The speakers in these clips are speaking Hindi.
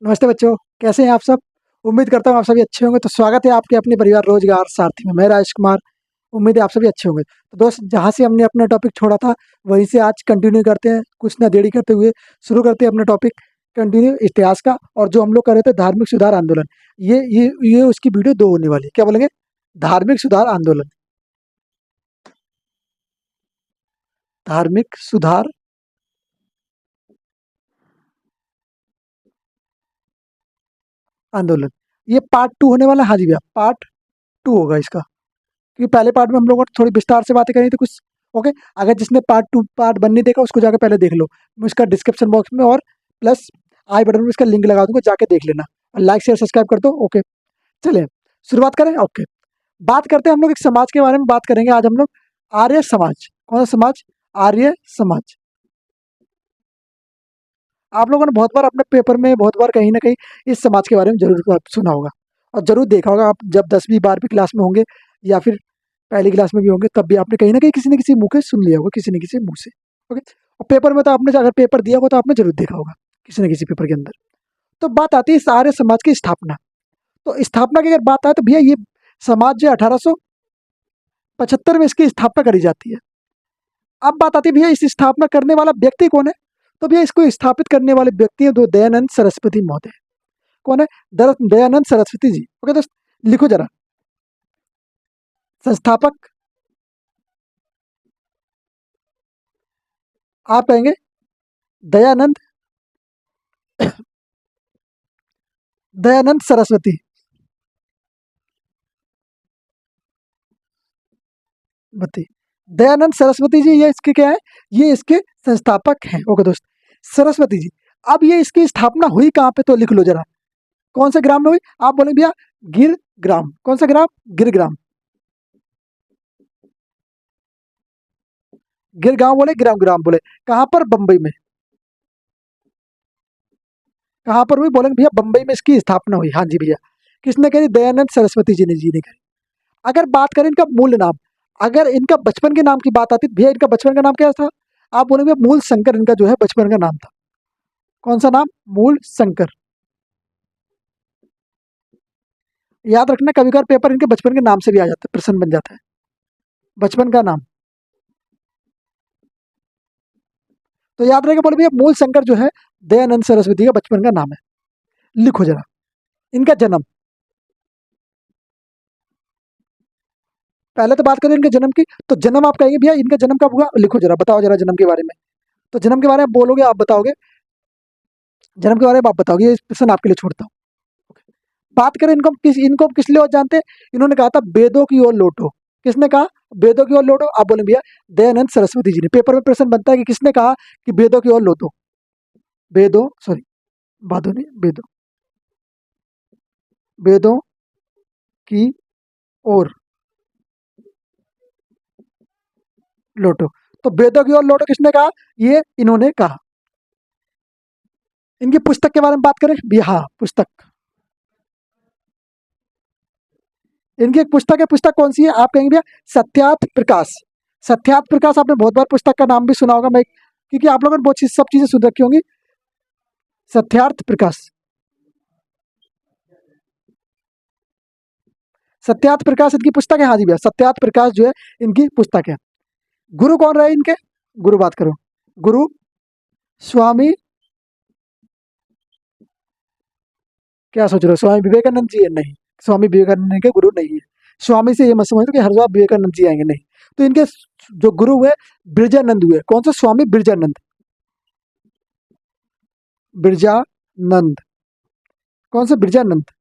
नमस्ते बच्चों, कैसे हैं आप सब? उम्मीद करता हूँ आप सभी अच्छे होंगे। तो स्वागत है आपके अपने परिवार रोजगार सारथी में। मैं राजेश कुमार। उम्मीद है आप सभी अच्छे होंगे। तो दोस्त, जहाँ से हमने अपना टॉपिक छोड़ा था वहीं से आज कंटिन्यू करते हैं। कुछ ना देरी करते हुए शुरू करते हैं अपना टॉपिक कंटिन्यू इतिहास का। और जो हम लोग कर रहे थे धार्मिक सुधार आंदोलन, ये उसकी वीडियो 2 होने वाली है। क्या बोलेंगे? धार्मिक सुधार आंदोलन। धार्मिक सुधार आंदोलन, ये पार्ट 2 होने वाला है। हाँ जी भैया, पार्ट 2 होगा इसका। क्योंकि पहले पार्ट में हम लोगों ने थोड़ी विस्तार से बातें करी थी कुछ। ओके, अगर जिसने पार्ट 1 नहीं देखा उसको जाकर पहले देख लो। मैं इसका डिस्क्रिप्शन बॉक्स में और प्लस आई बटन में इसका लिंक लगा दूंगा, जाके देख लेना। और लाइक शेयर सब्सक्राइब कर दो। ओके, चलिए शुरुआत करें। ओके, बात करते हैं हम लोग एक समाज के बारे में। बात करेंगे आज हम लोग आर्य समाज। कौन सा समाज? आर्य समाज। आप लोगों ने बहुत बार अपने पेपर में, बहुत बार कहीं ना कहीं इस समाज के बारे में जरूर सुना होगा और जरूर देखा होगा। आप जब 10वीं 12वीं क्लास में होंगे या फिर पहली क्लास में भी होंगे, तब भी आपने कहीं ना कहीं किसी न किसी मुंह के सुन लिया होगा, किसी न किसी मुंह से। ओके, और पेपर में तो आपने, अगर पेपर दिया होगा तो आपने जरूर देखा होगा किसी न किसी पेपर के अंदर। तो बात आती है इस आर्य समाज की स्थापना। तो स्थापना की अगर बात आए तो भैया ये समाज जो 1875 में इसकी स्थापना करी जाती है। अब बात आती है भैया इस स्थापना करने वाला व्यक्ति कौन है? तो भैया इसको स्थापित करने वाले व्यक्ति है दो, दयानंद सरस्वती महोदय। कौन है? दयानंद सरस्वती जी। ओके दोस्त, लिखो जरा। संस्थापक आप कहेंगे दयानंद, दयानंद सरस्वती। बत्ती दयानंद सरस्वती जी, ये इसके क्या है? ये इसके संस्थापक हैं। ओके दोस्त, सरस्वती जी। अब ये इसकी स्थापना हुई कहाँ पे? तो लिख लो जरा। कौन से ग्राम में हुई? आप बोले भैया गिर ग्राम। कौन सा ग्राम? गिर ग्राम। गिर गांव बोले, ग्राम ग्राम बोले। कहाँ पर? बंबई में। कहाँ पर हुई? बोलेंगे भैया बंबई में इसकी स्थापना हुई। हाँ जी भैया। किसने करी? दयानंद सरस्वती जी ने करी। अगर बात करें इनका मूल नाम, अगर इनका बचपन के नाम की बात आती, भैया इनका बचपन का नाम क्या था? आप बोलेंगे मूल शंकर इनका जो है बचपन का नाम था। कौन सा नाम? मूल शंकर। याद रखना, कभी कभार पेपर इनके बचपन के नाम से भी आ जाता है, प्रश्न बन जाता है बचपन का नाम। तो याद रहेगा। बोले भैया मूल शंकर जो है दयानंद सरस्वती का बचपन का नाम है। लिखो जरा इनका जन्म। पहले तो बात करें इनके जन्म की। तो जन्म आप कहेंगे भैया इनका जन्म कब हुआ? लिखो जरा, बताओ जरा जन्म के बारे में। तो जन्म के बारे में बोलोगे, आप बताओगे। जन्म के बारे में आप बताओगे, ये प्रश्न आपके लिए छोड़ता हूँ। बात करें इनको किस लिए और जानते हैं? इन्होंने कहा था वेदों की ओर लौटो। किसने कहा वेदों की ओर लौटो? आप बोले भैया दयानंद सरस्वती जी ने। पेपर में प्रश्न बनता है कि किसने कहा कि वेदों की ओर लौटो। वेदों, सॉरी, बादों नहीं, वेदों, वेदों की ओर लौटो। तो वेदों की ओर लौटो किसने कहा? ये इन्होंने कहा। इनकी पुस्तक के बारे में बात करें भी, हाँ पुस्तक। इनकी एक पुस्तक है। पुस्तक कौन सी है? आप कहेंगे भैया सत्यार्थ प्रकाश। सत्यार्थ प्रकाश, आपने बहुत बार पुस्तक का नाम भी सुना होगा। मैं, क्योंकि आप लोगों ने बहुत सब चीजें सुन रखी होंगी। सत्यार्थ प्रकाश, सत्यार्थ प्रकाश इनकी पुस्तक है। हाँ जी भैया, सत्यार्थ प्रकाश जो है इनकी पुस्तक है। गुरु कौन रहे इनके? गुरु बात करो। गुरु स्वामी, क्या सोच रहे हो? स्वामी विवेकानंद जी है? नहीं, स्वामी विवेकानंद के गुरु नहीं है। स्वामी से ये मत समझ लो कि हर जगह विवेकानंद जी आएंगे, नहीं। तो इनके जो गुरु हुए बिरजानंद हुए। कौन सा? स्वामी बिरजानंद। बिरजानंद। कौन सा? बिरजानंद।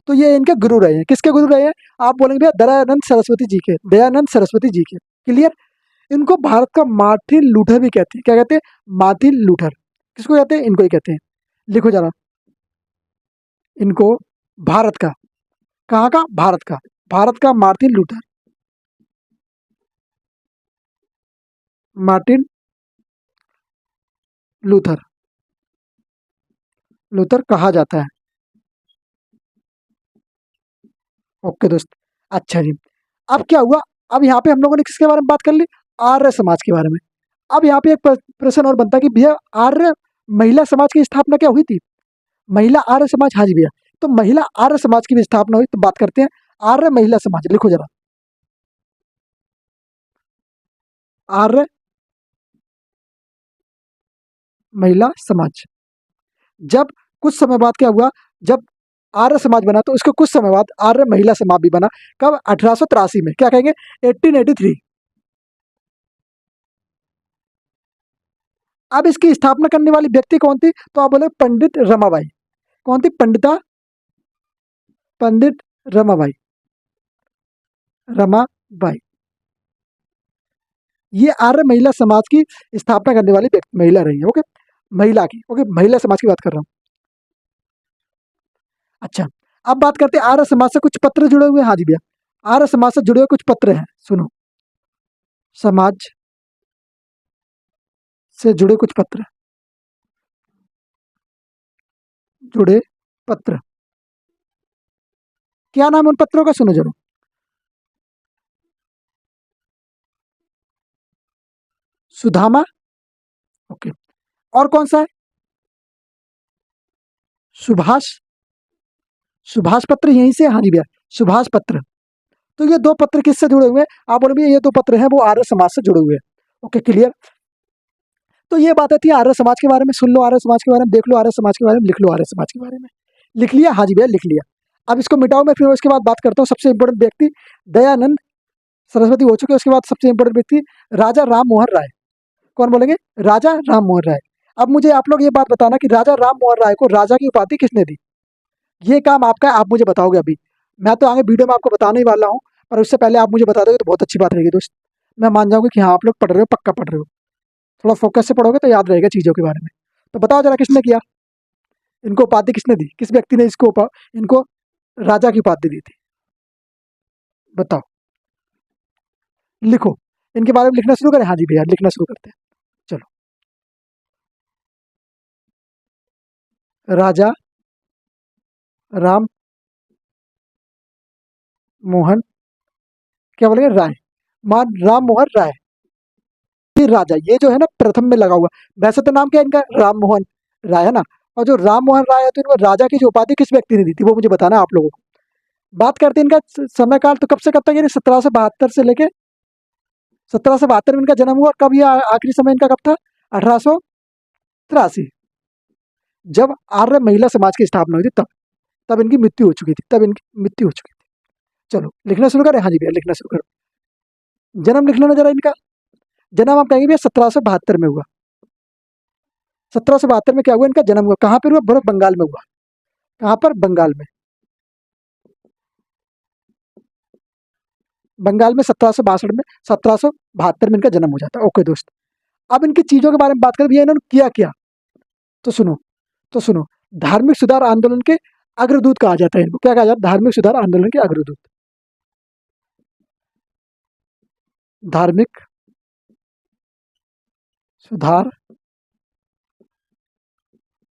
तो ये इनके गुरु रहे हैं। किसके गुरु रहे हैं? आप बोलेंगे भैया दयानंद सरस्वती जी के। दयानंद सरस्वती जी के। क्लियर? इनको भारत का मार्टिन लूथर भी कहते हैं। क्या कहते हैं? Martin Luther. किसको कहते हैं? इनको ही कहते हैं। लिखो जरा इनको। भारत का, कहाँ का? भारत का। भारत का Martin Luther. Martin Luther, Luther कहा जाता है। ओके दोस्त, अच्छा जी। अब क्या हुआ? अब यहाँ पे हम लोगों ने किसके बारे में बात कर ली? आर्य समाज के बारे में। अब यहाँ पे एक प्रश्न और बनता है कि भैया आर्य महिला समाज की स्थापना क्या हुई थी? महिला आर्य समाज, हाँ जी भैया। तो महिला आर्य समाज की भी स्थापना हुई, तो बात करते हैं आर्य महिला समाज, लिखो जरा। आर्य महिला समाज। जब कुछ समय बाद क्या हुआ, जब आर्य समाज बना तो उसके कुछ समय बाद आर्य महिला समाज भी बना। कब? 1883 में। क्या कहेंगे? 1883। अब इसकी स्थापना करने वाली व्यक्ति कौन थी? तो आप बोले पंडित रमाबाई। कौन थी? पंडिता पंडित रमाबाई। रमाबाई। ये आर्य महिला समाज की स्थापना करने वाली व्यक्ति महिला रही है। ओके, महिला की, ओके, महिला समाज की बात कर रहा हूँ। अच्छा, अब बात करते हैं आर्य समाज से कुछ पत्र जुड़े हुए हैं। हाँ जी भैया, आर्य समाज से जुड़े हुए कुछ पत्र हैं, सुनो। समाज से जुड़े कुछ पत्र, जुड़े पत्र, क्या नाम है उन पत्रों का? सुनो जरूर। सुदामा, ओके। और कौन सा है? सुभाष, सुभाष पत्र यहीं से, हाँ जी भैया, सुभाष पत्र। तो ये दो पत्र किससे जुड़े हुए हैं? आप बोले भैया ये दो पत्र हैं वो आर्य समाज से जुड़े हुए हैं। Okay, clear. तो ये बातें थी आर्य समाज के बारे में। सुन लो आर्य समाज के बारे में, देख लो आर्य समाज के बारे में, लिख लो आर्य समाज के बारे में। लिख लिया? हाँ जी भैया, लिख लिया। अब इसको मिटाओ, मैं फिर उसके बाद बात करता हूँ। सबसे इंपॉर्टेंट व्यक्ति दयानंद सरस्वती हो चुके हैं। उसके बाद सबसे इंपॉर्टेंट व्यक्ति राजा राम मोहन राय। कौन बोलेंगे? राजा राम मोहन राय। अब मुझे आप लोग ये बात बताना कि राजा राम मोहन राय को राजा की उपाधि किसने दी? ये काम आपका है, आप मुझे बताओगे अभी। मैं तो आगे वीडियो में आपको बताने ही वाला हूँ, पर उससे पहले आप मुझे बता दोगे तो बहुत अच्छी बात रहेगी दोस्त। मैं मान जाऊंगा कि हाँ आप लोग पढ़ रहे हो, पक्का पढ़ रहे हो। थोड़ा फोकस से पढ़ोगे तो याद रहेगा चीज़ों के बारे में। तो बताओ जरा किसने किया? इनको उपाधि किसने दी? किस व्यक्ति ने इनको राजा की उपाधि दी थी? बताओ, लिखो। इनके बारे में लिखना शुरू करें? हाँ जी भैया, लिखना शुरू करते हैं। चलो। राजा राम मोहन, क्या बोलेंगे? राय। मान राम मोहन राय। ये राजा, ये जो है ना प्रथम में लगा हुआ। वैसे तो नाम क्या है इनका? राम मोहन राय है ना। और जो राम मोहन राय है तो इनको राजा की जो उपाधि किस व्यक्ति ने दी थी वो मुझे बताना है आप लोगों को। बात करते हैं इनका समय काल, तो कब से कब तक, यानी 1772 से लेके 1772 में इनका जन्म हुआ। और कब ये आखिरी समय इनका कब था? 1883, जब आर्य महिला समाज की स्थापना हुई थी तब। तब इनकी मृत्यु हो चुकी थी, तब इनकी मृत्यु हो चुकी थी। चलो लिखना शुरू करें? हाँ जी भैया, लिखना शुरू करो। जन्म लिख लेना जरा इनका। जन्म आप कहेंगे भैया 1772 में हुआ। 1772 में क्या हुआ? इनका जन्म हुआ। कहाँ पर हुआ? बर्फ बंगाल में हुआ। कहाँ पर? बंगाल में। बंगाल में 1762 में, 1772 में इनका जन्म हो जाता है। ओके दोस्त, अब इनकी चीजों के बारे में बात करें भैया, इन्होंने किया क्या? तो सुनो, तो सुनो। धार्मिक सुधार आंदोलन के अग्रदूत कहा जाता है इनको। क्या कहा जाता है? धार्मिक सुधार आंदोलन के अग्रदूत। धार्मिक सुधार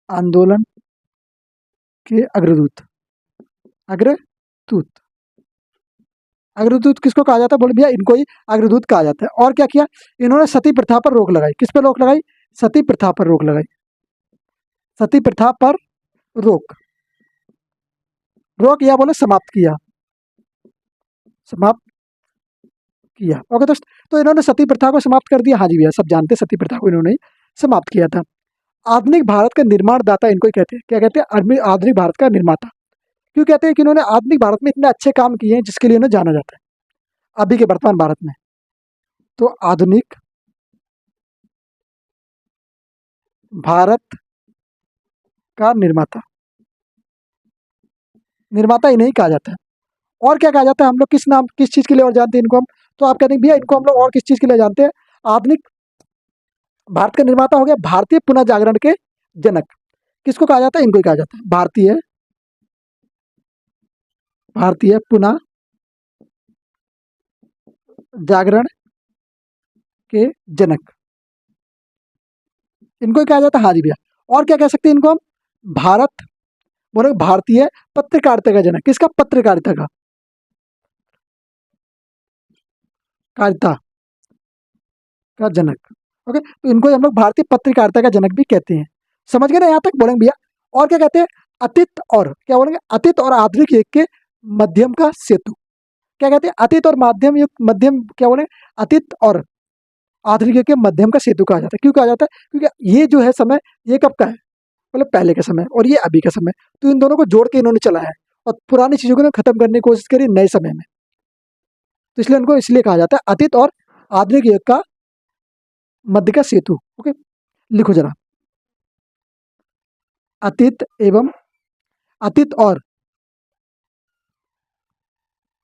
आंदोलन के अग्रदूत। अग्रदूत, अग्रदूत किसको कहा जाता है? बोले भैया इनको ही अग्रदूत कहा जाता है। और क्या किया? इन्होंने सती प्रथा पर रोक लगाई। किस पर रोक लगाई? सती प्रथा पर रोक लगाई। सती प्रथा पर रोक, रोक या बोले समाप्त किया, समाप्त किया। ओके दोस्त, तो इन्होंने सती प्रथा को समाप्त कर दिया। हाँ जी भैया, सब जानते हैं सती प्रथा को इन्होंने ही समाप्त किया था। आधुनिक भारत का निर्माणदाता इनको ही कहते हैं। क्या कहते हैं? आधुनिक भारत का निर्माता। क्यों कहते हैं? कि इन्होंने आधुनिक भारत में इतने अच्छे काम किए हैं जिसके लिए इन्हें जाना जाता है अभी के वर्तमान भारत में। तो आधुनिक भारत का निर्माता, निर्माता इन्हें कहा जाता है। और क्या कहा जाता है? हम लोग किस नाम, किस चीज के लिए और जानते हैं इनको हम? तो आप कहते हैं भैया इनको हम लोग और किस चीज के लिए जानते हैं? आधुनिक भारत का निर्माता हो गया, भारतीय पुनः जागरण के जनक। किसको कहा जाता है? इनको ही कहा जाता है भारतीय, भारतीय पुनः जागरण के जनक। इनको ही कहा जाता है। हाँ जी भैया। और क्या कह सकते हैं इनको हम? भारत, बोले भारतीय पत्रकारिता का जनक। किसका? पत्रकारिता का, कारिता का जनक। ओके, तो इनको हम लोग भारतीय पत्रकारिता का जनक भी कहते हैं। समझ गए ना, यहाँ तक बोलेंगे भैया। और क्या कहते हैं, अतीत और क्या बोलेंगे, अतीत और आधुनिक युग के मध्यम का सेतु। क्या कहते हैं, अतीत और माध्यम युग, मध्यम क्या बोले, अतीत और आधुनिक युग के मध्यम का सेतु कहा जाता है। क्यों कहा जाता है, क्योंकि ये जो है समय, ये कब का है, मतलब पहले का समय और ये अभी का समय, तो इन दोनों को जोड़ के इन्होंने चलाया है और पुरानी चीजों को खत्म करने की कोशिश करी नए समय में। तो इसलिए उनको इसलिए कहा जाता है अतीत और आधुनिक युग का मध्य का सेतु। ओके, लिखो जरा, अतीत एवं अतीत और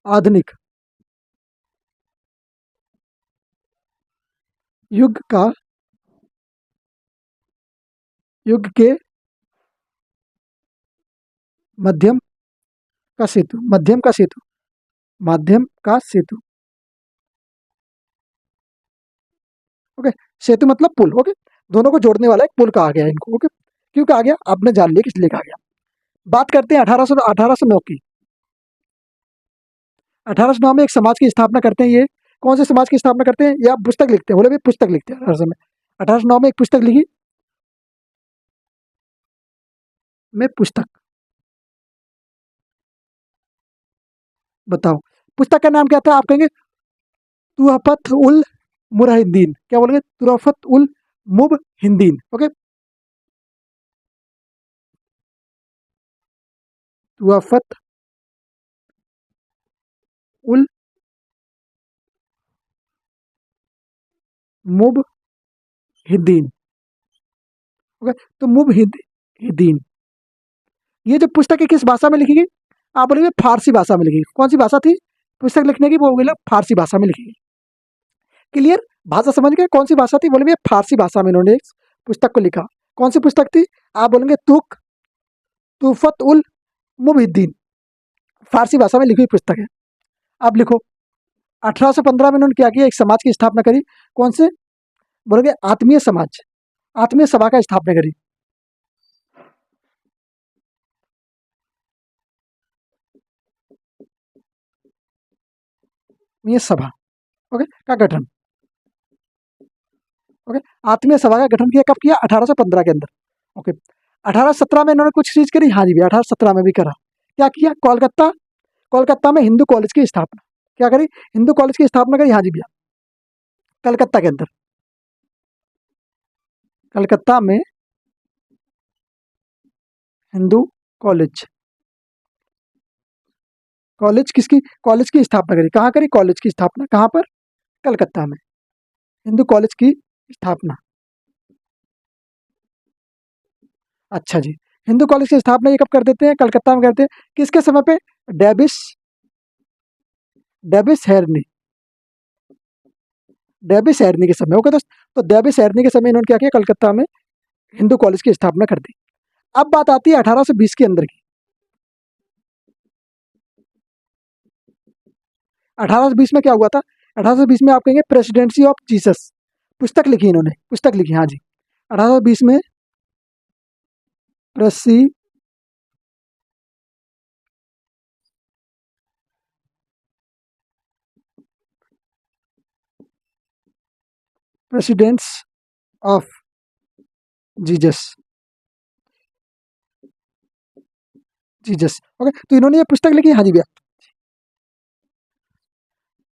आधुनिक युग का, युग के मध्यम का सेतु, मध्यम का सेतु, माध्यम का सेतु। ओके, सेतु मतलब पुल। ओके, दोनों को जोड़ने वाला एक पुल कहा गया इनको। ओके, क्यों कहा गया, आपने जान लिया किस लिए कहा गया। बात करते हैं 1809 की। 1809 में एक समाज की स्थापना करते हैं। ये कौन से समाज की स्थापना करते हैं, या पुस्तक लिखते हैं, बोले भाई पुस्तक लिखते हैं 1800 में। 1809 में एक पुस्तक लिखी, में पुस्तक, बताओ पुस्तक का नाम क्या था, आप कहेंगे तुहफत उल मुरहिदीन। क्या बोलेंगे, तुहफत उल मुबहिदीन। ओके, तुहफत उल मुबहिदीन। ओके, तो मुबहिदीन, ये जो पुस्तक है किस भाषा में लिखी गई, आप बोलेंगे फारसी भाषा में लिखी गई। कौन सी भाषा थी पुस्तक लिखने की, वो बोले फारसी भाषा में लिखी गई। क्लियर, भाषा समझ गए, कौन सी भाषा थी, बोले भैया फारसी भाषा में इन्होंने इस पुस्तक को लिखा। कौन सी पुस्तक थी, आप बोलेंगे तुफत उल मुबहिदीन, फारसी भाषा में लिखी हुई पुस्तक है। अब लिखो, 1815 में इन्होंने क्या किया, एक समाज की स्थापना करी। कौन से, बोलोगे आत्मीय समाज, आत्मीय सभा का स्थापना करी। आत्मीय सभा, ओके, का गठन। ओके, आत्मीय सभा का गठन किया, कब किया, 1815 के अंदर। ओके, 1817 में इन्होंने कुछ चीज करी, हाँ जी भैया 1817 में भी करा। क्या किया, कोलकाता, कोलकाता में हिंदू कॉलेज की स्थापना। क्या करी, हिंदू कॉलेज की स्थापना करी, हाँ जी भैया, कलकत्ता के अंदर। कलकत्ता में हिंदू कॉलेज, कॉलेज किसकी, कॉलेज की स्थापना करी, कहाँ करी, कॉलेज की स्थापना कहाँ पर, कलकत्ता में, हिंदू कॉलेज की स्थापना। अच्छा जी, हिंदू कॉलेज की स्थापना ये कब कर देते हैं, कलकत्ता में करते हैं, किसके समय पे, डेबिस, डेबिस हेरनी, डेबिस हेरनी के समय। ओके दोस्त, तो डेबिस हेरनी के समय इन्होंने क्या किया, कलकत्ता में हिंदू कॉलेज की स्थापना कर दी। अब बात आती है 1820 के अंदर की। 1820 में क्या हुआ था, 1820 में आप कहेंगे प्रेसिडेंसी ऑफ जीसस, पुस्तक लिखी इन्होंने, पुस्तक लिखी, हाँ जी, 1820 में प्रेसी presidents of Jesus, Jesus. Okay, तो इन्होंने ये पुस्तक लिखी, हाँ जी भैया,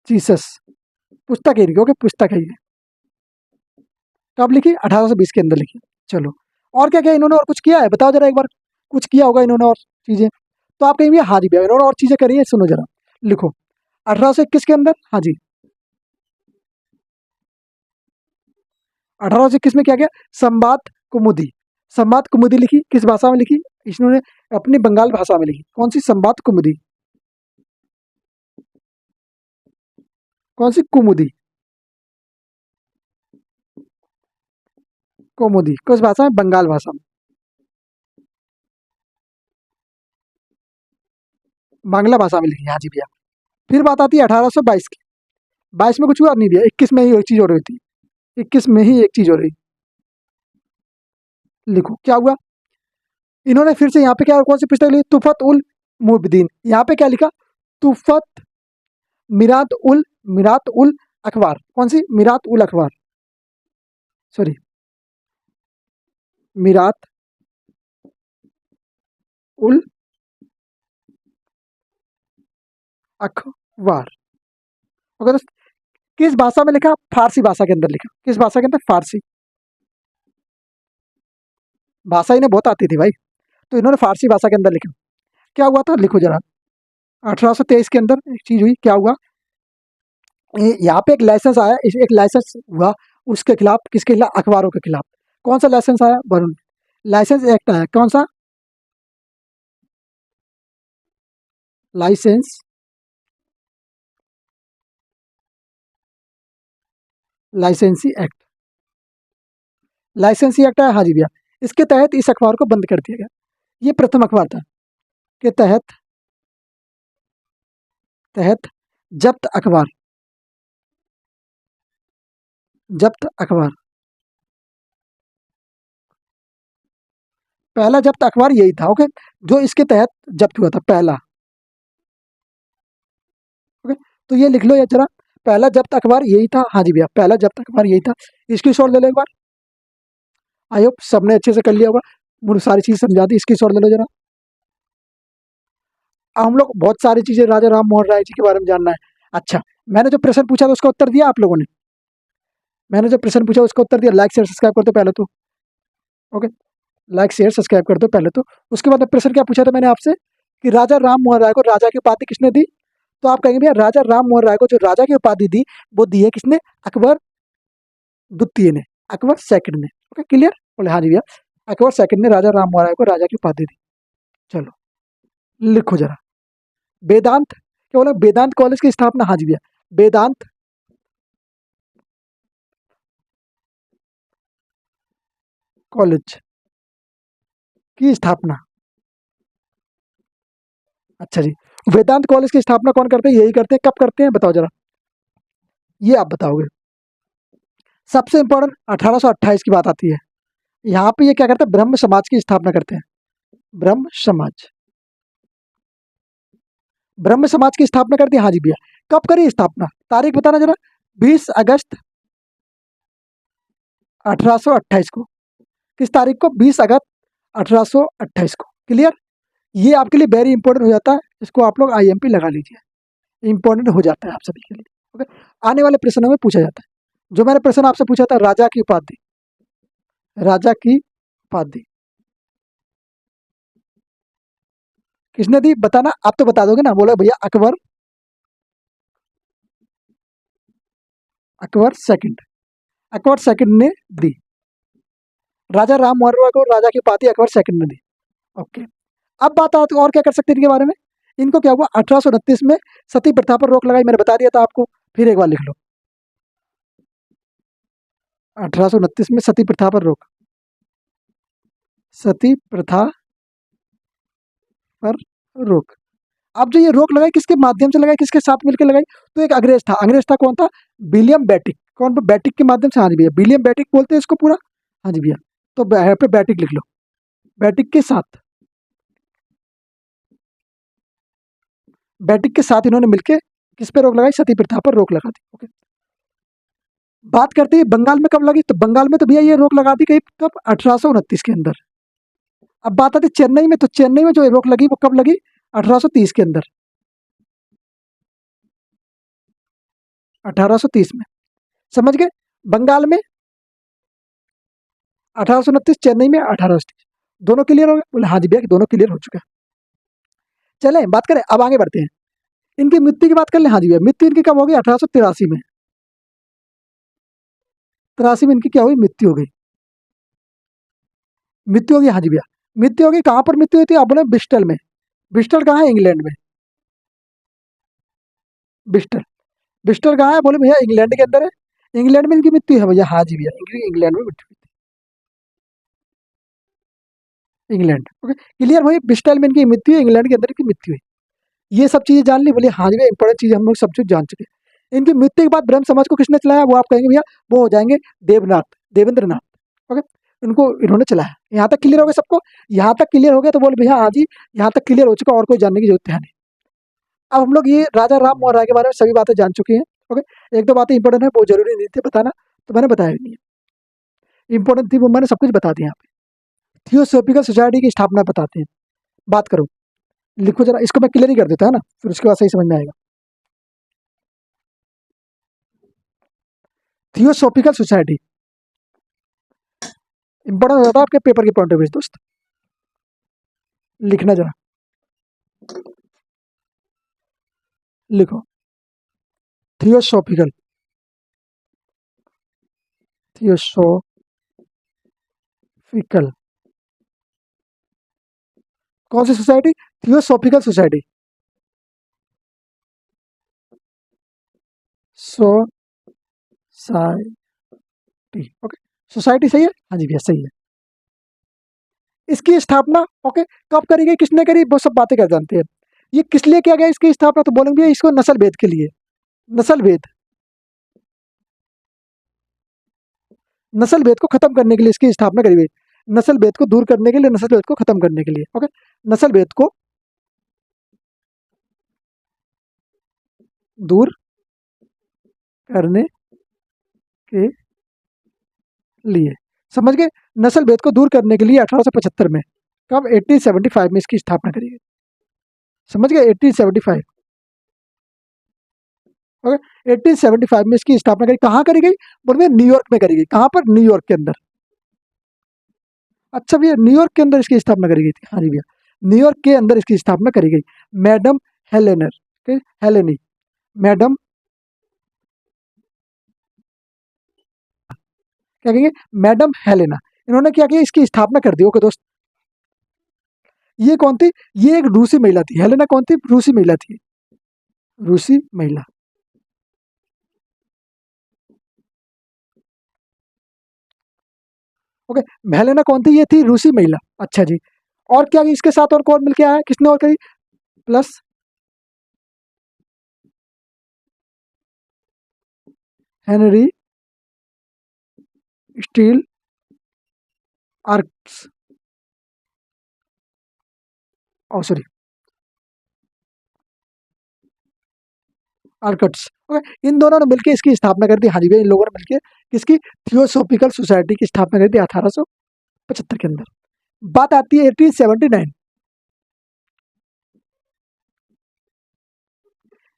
जीसस, पुस्तक है इनकी। ओके, पुस्तक है ये, कब लिखी, 1820 के अंदर लिखी। चलो, और क्या क्या इन्होंने और कुछ किया है, बताओ जरा एक बार, कुछ किया होगा इन्होंने और चीजें, तो आप कहेंगे हाँ जी भैया इन्होंने और चीजें करी है, सुनो जरा, लिखो, 1821 के अंदर, हाँ जी, 1821 में क्या किया, संवाद कुमुदी, संवाद कुमुदी लिखी, किस भाषा में लिखी, इन्होंने अपनी बंगाल भाषा में लिखी। कौन सी, संवाद कुमुदी, कौन सी कुमुदी, कौमुदी किस भाषा में, बंगाल भाषा में, बांग्ला भाषा में लिखी, हाँ जी भैया। फिर बात आती है 1822 की। 22 में कुछ हुआ नहीं भैया, 21 में ही एक चीज हो रही थी, 21 में ही एक चीज हो रही, लिखो क्या हुआ, इन्होंने फिर से यहाँ पे क्या, कौन सी पुस्तक लिखी, तुफत उल मुबदीन, यहाँ पे क्या लिखा, तुफत मिरात उल अखबार। कौन सी, मिरात उल अखबार, सॉरी, मिरात उल अखबार। ओके दोस्त, किस भाषा में लिखा? फारसी भाषा के अंदर लिखा। किस भाषा के अंदर? फारसी भाषा इन्हें बहुत आती थी भाई, तो इन्होंने फारसी भाषा के अंदर लिखा। क्या हुआ था, लिखो जरा। 1823 के अंदर एक चीज हुई, क्या हुआ? यहाँ पे एक लाइसेंस आया, एक लाइसेंस हुआ उसके खिलाफ, किसके खिलाफ? अखबारों के खिलाफ। कौन सा लाइसेंस आया? वरुण लाइसेंस एक्ट आया। कौन सा? लाइसेंस लाइसेंसी एक्ट। लाइसेंसी एक्ट आया, हाँ जी भैया। इसके तहत इस अखबार को बंद कर दिया गया। ये प्रथम अखबार था के तहत तहत जब्त अखबार। जब्त अखबार, पहला जब्त अखबार यही था। ओके, जो इसके तहत जब्त हुआ था पहला। ओके, तो ये लिख लो ये जरा, पहला जब्त अखबार यही था। हाँ जी भैया, पहला जब्त अखबार यही था। इसकी शॉर्ट ले लो एक बार। आई होप सबने अच्छे से कर लिया होगा, मुझे सारी चीज समझा दी। इसकी शॉर्ट ले लो जरा। हम लोग बहुत सारी चीजें राजा राम मोहन राय जी के बारे में जानना है। अच्छा, मैंने जो प्रश्न पूछा था उसका उत्तर दिया आप लोगों ने? मैंने जो प्रश्न पूछा उसका उत्तर दिया? लाइक शेयर सब्सक्राइब कर दो पहले तो। ओके, लाइक शेयर सब्सक्राइब कर दो पहले तो। उसके बाद प्रश्न क्या पूछा था मैंने आपसे कि राजा राम मोहन राय को राजा की उपाधि किसने दी? तो आप कहेंगे भैया राजा राम मोहन राय को जो राजा की उपाधि दी वो दी है किसने? अकबर द्वितीय ने, अकबर सेकंड ने। Okay, clear? बोले हाँ जी भैया, अकबर सेकंड ने राजा राम मोहन राय को राजा की उपाधि दी। चलो लिखो जरा। वेदांत, क्या बोला? वेदांत कॉलेज की स्थापना, हाँ जी भैया, वेदांत कॉलेज की स्थापना। अच्छा जी, वेदांत कॉलेज की स्थापना कौन करते हैं? यही करते हैं। कब करते हैं बताओ जरा, ये आप बताओगे। सबसे इंपॉर्टेंट 1828 की बात आती है। यहाँ पे ये क्या करते हैं? ब्रह्म समाज की स्थापना करते हैं। ब्रह्म समाज, ब्रह्म समाज की स्थापना कर दी। हाँ जी भैया, कब करी स्थापना? तारीख बताना जरा। 20 अगस्त 1828 को। किस तारीख को? 20 अगस्त 1828 को। क्लियर? ये आपके लिए वेरी इंपॉर्टेंट हो जाता है। इसको आप लोग आईएमपी लगा लीजिए, इंपॉर्टेंट हो जाता है आप सभी के लिए। ओके, आने वाले प्रश्नों में पूछा जाता है। जो मैंने प्रश्न आपसे पूछा था, राजा की उपाधि, राजा की उपाधि किसने दी? बताना। आप तो बता दोगे ना, बोलो भैया अकबर, अकबर सेकंड, अकबर सेकंड ने दी। राजा राम मोहन राय को राजा की उपाधि अकबर सेकंड ने दी। ओके, अब बात आती है और क्या कर सकते हैं इनके बारे में। इनको क्या हुआ? 1829 में सती प्रथा पर रोक लगाई, मैंने बता दिया था आपको। फिर एक बार लिख लो, 1829 में सती प्रथा पर रोक, सती प्रथा पर रोक। अब जो ये रोक लगाई किसके माध्यम से लगाई, किसके साथ मिलकर लगाई? तो एक अंग्रेज था। अंग्रेज था कौन था? विलियम बेटिक। कौन? बेटिक के माध्यम से। हाँ जी भैया, विलियम बेटिक बोलते हैं इसको पूरा। हाँ जी भैया, तो यहाँ पे बेटिक लिख लो, बेटिक के साथ, बेटिक के साथ इन्होंने मिलकर किस पे रोक लगाई? सती प्रथा पर रोक लगा दी। ओके, बात करते हैं बंगाल में कब लगी। तो बंगाल में तो भैया ये रोक लगा दी गई कब? 1829 के अंदर। अब बात आती है चेन्नई में, तो चेन्नई में जो रोक लगी वो कब लगी? 1830 के अंदर, 1830 में। समझ गए? बंगाल में 1829, चेन्नई में 1830। दोनों क्लियर हो गए? बोले हाँ जी भैया, दोनों क्लियर हो चुका है। चलें बात करें, अब आगे बढ़ते हैं। इनकी मृत्यु की बात कर लें। हाँ जी भैया, मृत्यु इनकी कब होगी? 1883 में। 83 में इनकी क्या हुई? मृत्यु हो गई। मृत्यु होगी, हाँ जी भैया, मृत्यु होगी। कहाँ पर मृत्यु हुई थी? आप बोले ब्रिस्टल में। ब्रिस्टल कहाँ है? इंग्लैंड में। ब्रिस्टल, ब्रिस्टल कहाँ है? बोले भैया इंग्लैंड के अंदर है। इंग्लैंड में इनकी मृत्यु है भैया। हाँ जी भैया, इंग्लैंड में मृत्यु हुई थी। इंग्लैंड। ओके, क्लियर हुई? ब्रिस्टल में इनकी मृत्यु, इंग्लैंड के अंदर इनकी मृत्यु हुई। ये सब चीजें जान ली? बोले हाँ जी भैया, इंपॉर्टेंट चीज हम लोग सब चीज जान चुके हैं। इनकी मृत्यु के बाद ब्रह्म समाज को किसने चलाया? वो आप कहेंगे भैया वो हो जाएंगे देवनाथ, देवेंद्र नाथ। ओके, इनको इन्होंने चलाया। यहाँ तक क्लियर हो गया सबको? यहाँ तक क्लियर हो गया तो बोल भैया हाँ जी, यहाँ तक क्लियर हो चुका, और कोई जानने की जरूरत है नहीं। अब हम लोग ये राजा राम मोहन राय के बारे में सभी बातें जान चुके हैं। ओके, एक दो बातें इंपॉर्टेंट है, वो जरूरी नहीं थी बताना, तो मैंने बताया नहीं है। इंपॉर्टेंट थी वो मैंने सब कुछ बता दिया। यहाँ पे थियोसॉफिकल सोसाइटी की स्थापना बताते हैं। बात करो, लिखो जरा, इसको मैं क्लियर ही कर देता है ना, फिर उसके बाद सही समझ में आएगा। थियोसॉफिकल सोसाइटी इंपॉर्टेंट हो जाता है आपके पेपर के पॉइंट ऑफ व्यू से दोस्त। लिखना जरा, लिखो थियोसॉफिकल, थियोसॉफिकल कौन सी society? Theosophical society, society, okay. Society सही है, हाँ जी भैया सही है। इसकी स्थापना, ओके, कब करी गई, किसने करी, वो सब बातें कर जानते हैं। ये किस लिए किया गया इसकी स्थापना, तो बोलेंगे इसको नस्ल भेद के लिए। नस्ल भेद, नस्ल भेद को खत्म करने के लिए इसकी स्थापना करी गई। नस्ल भेद को दूर करने के लिए, नस्ल भेद को खत्म करने के लिए, ओके। नस्ल भेद को दूर करने के लिए, समझ गए? नस्ल भेद को दूर करने के लिए 1875 में, कब? 1875 में इसकी स्थापना करी गई, समझ गए? 1875, ओके। 1875 में इसकी स्थापना करी, कहाँ करी गई? बोलिए न्यूयॉर्क में करी गई। कहाँ पर? न्यूयॉर्क के अंदर। अच्छा भैया, न्यूयॉर्क के अंदर इसकी स्थापना करी गई थी, हाँ जी भैया, न्यूयॉर्क के अंदर इसकी स्थापना करी गई। मैडम हेलेनर, हेलेनी, मैडम क्या कहेंगे? मैडम हेलेना, इन्होंने क्या किया, इसकी स्थापना कर दी, ओके दोस्त। ये कौन थी? ये एक रूसी महिला थी। हेलेना कौन थी? रूसी महिला थी, रूसी महिला, ओके। हेलेना कौन थी? ये थी रूसी महिला, अच्छा जी। और क्या इसके साथ और कौन मिलके आया, किसने और करी? प्लस हेनरी स्टील आर्क्स, ओ सॉरी, आर्कट्स, ओके। इन दोनों ने मिलकर इसकी स्थापना कर दी, हाँ जी भैया, इन लोगों ने मिलकर किसकी? थियोसॉफिकल सोसाइटी की स्थापना कर दी 1875 के अंदर। बात आती है 1879,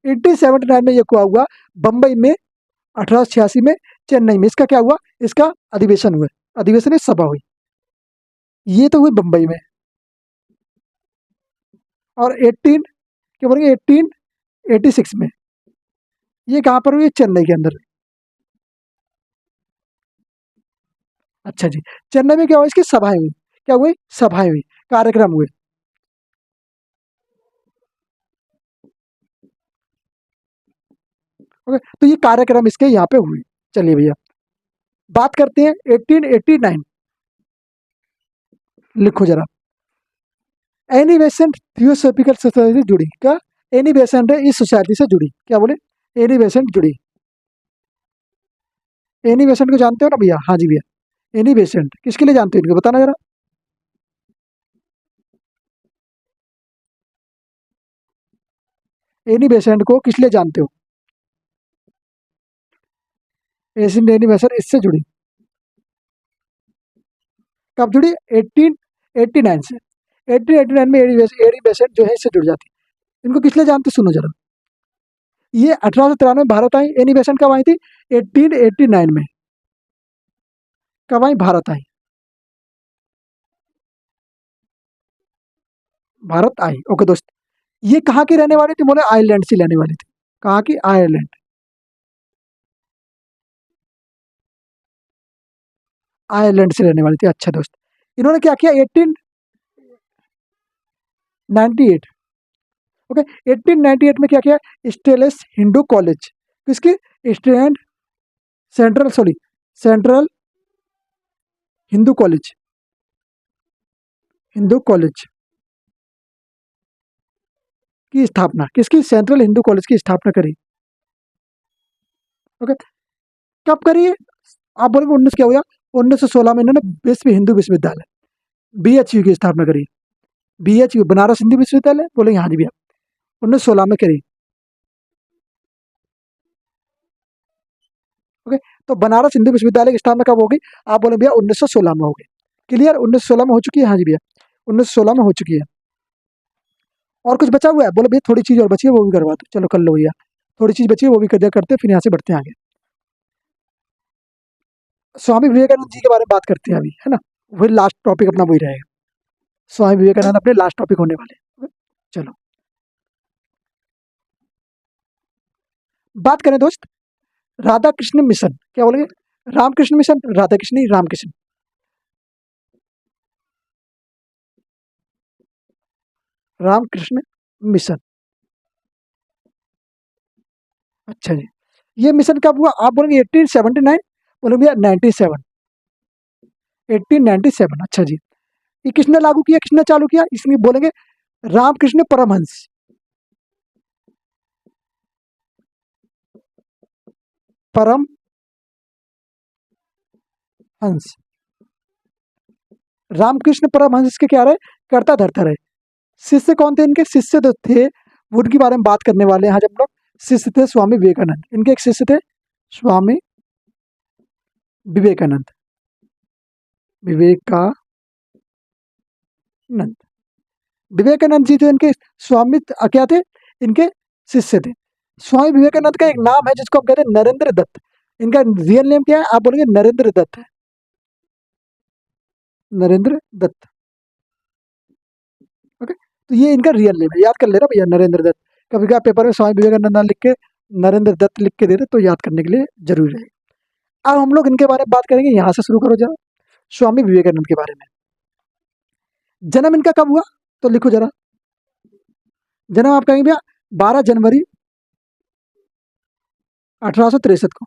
1879 में ये क्या हुआ? बंबई में 1886 में, चेन्नई में इसका क्या हुआ? इसका अधिवेशन हुआ, अधिवेशन है, सभा हुई। ये तो हुई बंबई में। और 18 क्या बोलेंगे, 1886 में ये कहाँ पर हुई? चेन्नई के अंदर। अच्छा जी, चेन्नई में क्या हुआ? इसकी सभाएं हुई, क्या हुई? सभाएं हुई, कार्यक्रम हुए, ओके। तो ये कार्यक्रम इसके यहाँ पे हुए। चलिए भैया, बात करते हैं 1889, लिखो जरा। एनी बेसेंट थियोसॉफिकल सोसाइटी से जुड़ी, क्या? एनी बेसेंट है इस सोसाइटी से जुड़ी, क्या बोले? एनी बेसेंट जुड़ी। एनी बेसेंट को जानते हो ना भैया? हाँ जी भैया, एनी बेसेंट किसके लिए जानते हो, इनको बताना जरा। एनी बेसेंट को किस लिए जानते हो? एसिड एनी बेसेंट इससे जुड़ी, कब जुड़ी? 1889 से। 1889 में एनी बेसेंट जो है इससे जुड़ जाती है। इनको किस लिए जानते हो? सुनो जरा। ये 1893 में भारत आई। एनी बेसेंट कब आई थी? 1889 में। कब आई? भारत आई, भारत आई, ओके दोस्त। ये कहाँ की रहने वाली थी? बोले आयरलैंड से रहने वाली थी। कहाँ की? आयरलैंड, आयरलैंड से रहने वाली थी, अच्छा दोस्त। इन्होंने क्या किया? 1898, ओके, 1898 में क्या किया? स्टेलेस हिंदू कॉलेज, किसकी? Stand central, sorry, central Hindu college, Hindu college की स्थापना, किसकी? सेंट्रल हिंदू कॉलेज की स्थापना करी, ओके। कब करी है? आप बोलेंगे 19 क्या हो गया? 1916 में इन्होंने विश्व हिंदू विश्वविद्यालय, बीएचयू की स्थापना करी। बीएचयू बनारस हिंदू विश्वविद्यालय, बोलेंगे हाँ जी भैया, 1916 में करी, ओके। तो बनारस हिंदू विश्वविद्यालय की स्थापना कब होगी? आप बोले भैया 1916 में होगी। क्लियर? 1916 में हो चुकी है, हाँ जी भैया, 1916 में हो चुकी है। और कुछ बचा हुआ है? बोलो भैया थोड़ी चीज और बची है, वो भी करवा दो। चलो कर लो भैया, थोड़ी चीज बची है वो भी कर दिया करते हैं, फिर यहाँ से बढ़ते हैं आगे। स्वामी विवेकानंद जी के बारे में बात करते हैं अभी, है ना। वही लास्ट टॉपिक अपना वही रहेगा। स्वामी विवेकानंद अपने लास्ट टॉपिक होने वाले हैं। चलो बात करें दोस्त, राधा कृष्ण मिशन, क्या बोलेंगे? रामकृष्ण मिशन, राधा कृष्ण नहीं, रामकृष्ण। रामकृष्ण मिशन। अच्छा जी, ये मिशन कब हुआ? आप बोलेंगे 1879, बोलेंगे भैया 97, 1897। अच्छा जी, ये किसने लागू किया, किसने चालू किया? इसमें बोलेंगे रामकृष्ण परमहंस। परमहंस। रामकृष्ण परमहंस के क्या रहे? कर्ता धर्ता रहे। शिष्य कौन थे इनके? शिष्य जो थे वो उनके बारे में बात करने वाले हैं आज हम लोग। शिष्य थे स्वामी विवेकानंद, इनके एक शिष्य थे स्वामी विवेकानंद। विवेकानंद, विवेकानंद जी जो इनके स्वामी क्या थे? इनके शिष्य थे। स्वामी विवेकानंद का एक नाम है जिसको हम कहते हैं नरेंद्र दत्त। इनका रियल नेम क्या है? आप बोलेंगे नरेंद्र दत्त है। नरेंद्र दत्त। ओके, तो ये इनका रियल नेम है, याद कर लेना भैया, नरेंद्र दत्त। कभी कभी पेपर में स्वामी विवेकानंद ना लिख के नरेंद्र दत्त लिख के दे रहे तो याद करने के लिए जरूरी है। अब हम लोग इनके बारे में बात करेंगे, यहाँ से शुरू करो जरा, स्वामी विवेकानंद के बारे में। जन्म इनका कब हुआ? तो लिखो जरा, जन्म आप कहेंगे भैया 12 जनवरी 1863 को।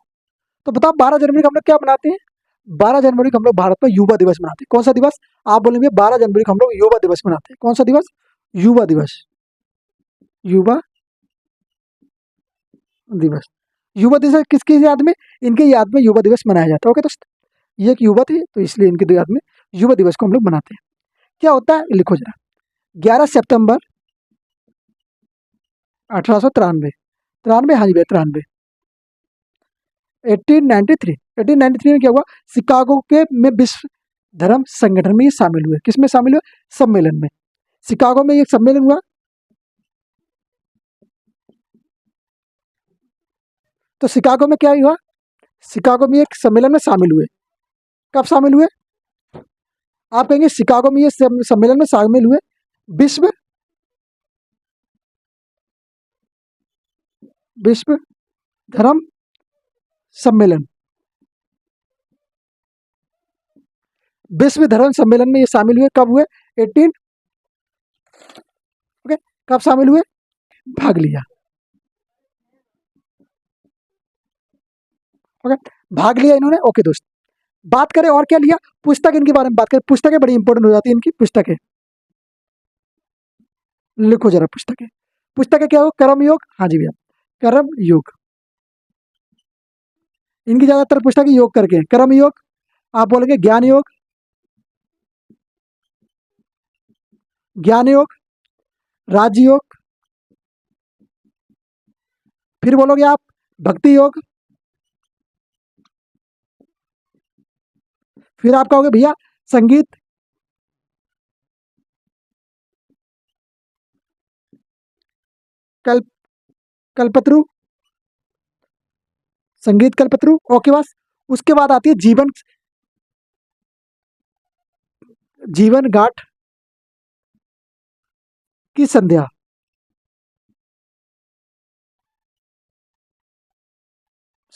तो बताओ 12 जनवरी को हम लोग क्या मनाते हैं? 12 जनवरी को हम लोग भारत में युवा दिवस मनाते हैं। कौन सा दिवस? आप बोलेंगे 12 जनवरी को हम लोग युवा दिवस मनाते हैं। कौन सा दिवस? युवा दिवस। युवा दिवस। युवा दिवस किसकी याद में? इनके याद में युवा दिवस मनाया जाता है। ओके दोस्त, ये एक युवा थे तो इसलिए इनकी याद में युवा दिवस को हम लोग मनाते हैं। क्या होता है लिखो जरा, 11 सितंबर 1893, तिरानवे, हाँ जी भैया 93। 1893, 1893 में क्या हुआ? शिकागो के में विश्व धर्म संगठन में ये शामिल हुए। किस में शामिल हुए? सम्मेलन में। शिकागो में ये सम्मेलन हुआ। तो शिकागो में क्या हुआ? शिकागो में एक सम्मेलन में शामिल हुए। कब शामिल हुए? आप कहेंगे शिकागो में ये सम्मेलन में शामिल हुए। विश्व विश्व धर्म सम्मेलन। विश्व धर्म सम्मेलन में ये शामिल हुए। कब हुए? 18, ओके, कब शामिल हुए? भाग लिया। ओके, भाग लिया इन्होंने। ओके दोस्त, बात करें और क्या लिया, पुस्तक इनके बारे में बात करें। पुस्तकें बड़ी इंपॉर्टेंट हो जाती है इनकी। पुस्तकें लिखो जरा, पुस्तकें। पुस्तकें क्या हो? कर्म योग, हाँ जी भैया, कर्म योग। इनकी ज्यादातर पुस्तकें योग करके हैं। कर्म योग, आप बोलेंगे ज्ञान योग, ज्ञान योग, राजयोग, फिर बोलोगे आप भक्ति योग, फिर आप कहोगे भैया संगीत, कल्प कल्पत्रु, संगीत कल्पत्रु। ओके बस, उसके बाद आती है जीवन, जीवन गाठ की संध्या।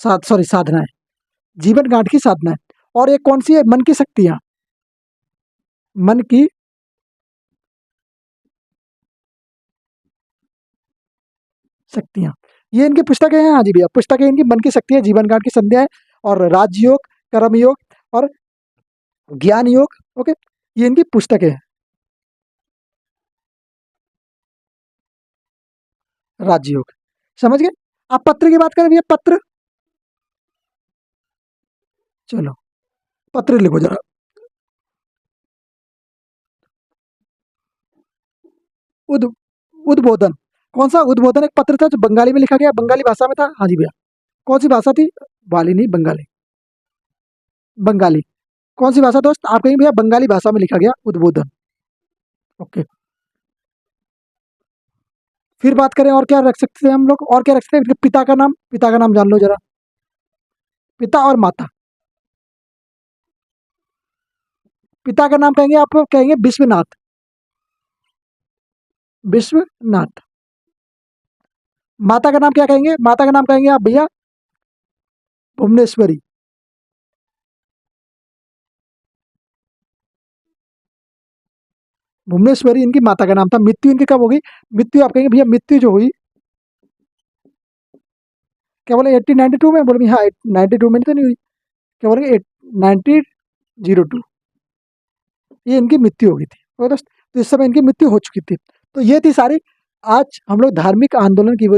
सॉरी, साधना है, जीवन गांठ की साधना है। और एक कौन सी है? मन की शक्तियां, मन की शक्तियां। ये इनकी पुस्तकें हैं, हाँ जी भैया, पुस्तकें इनकी मन की शक्तियां, जीवन गांठ की संध्या है, और राजयोग, कर्म योग और ज्ञान योग। ओके, ये इनकी पुस्तकें हैं। राजयोग, समझ गए? आप पत्र की बात करें भैया, पत्र। चलो पत्र लिखो जरा। उद उद्बोधन। कौन सा उद्बोधन? एक पत्र था जो बंगाली में लिखा गया, बंगाली भाषा में था। हाँ जी भैया, कौन सी भाषा थी? बाली नहीं, बंगाली। बंगाली। कौन सी भाषा दोस्त? आप कहेंगे भैया बंगाली भाषा में लिखा गया उद्बोधन। ओके, फिर बात करें और क्या रख सकते हैं हम लोग, और क्या रख सकते हैं, इनके पिता का नाम जान लो जरा, पिता और माता। पिता का नाम कहेंगे आप, कहेंगे विश्वनाथ, विश्वनाथ। माता का नाम क्या कहेंगे, माता का नाम कहेंगे आप भैया भुवनेश्वरी। भुवनेश्वरी इनकी माता का नाम था। मृत्यु इनकी कब होगी, मृत्यु आप कहेंगे भैया मृत्यु जो हुई, क्या बोले 1892 में, बोले हाँ 92 में तो नहीं हुई, क्या बोलेंगे 1902, ये इनकी मृत्यु हो गई थी। और दोस्त, तो इस समय इनकी मृत्यु हो चुकी थी। तो ये थी सारी, आज हम लोग धार्मिक आंदोलन की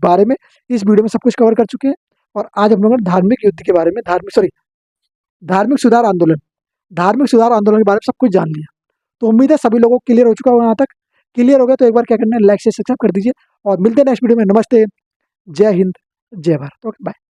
बारे में इस वीडियो में सब कुछ कवर कर चुके हैं। और आज हम लोगों ने धार्मिक युद्ध के बारे में, धार्मिक सुधार आंदोलन, धार्मिक सुधार आंदोलन के बारे में सब कुछ जान लिया। तो उम्मीद है सभी लोगों को क्लियर हो चुका होगा यहाँ तक। क्लियर हो गया तो एक बार क्या करना है, लाइक से सब्सक्राइब कर दीजिए और मिलते हैं नेक्स्ट वीडियो में। नमस्ते, जय हिंद, जय भारत। Okay bye.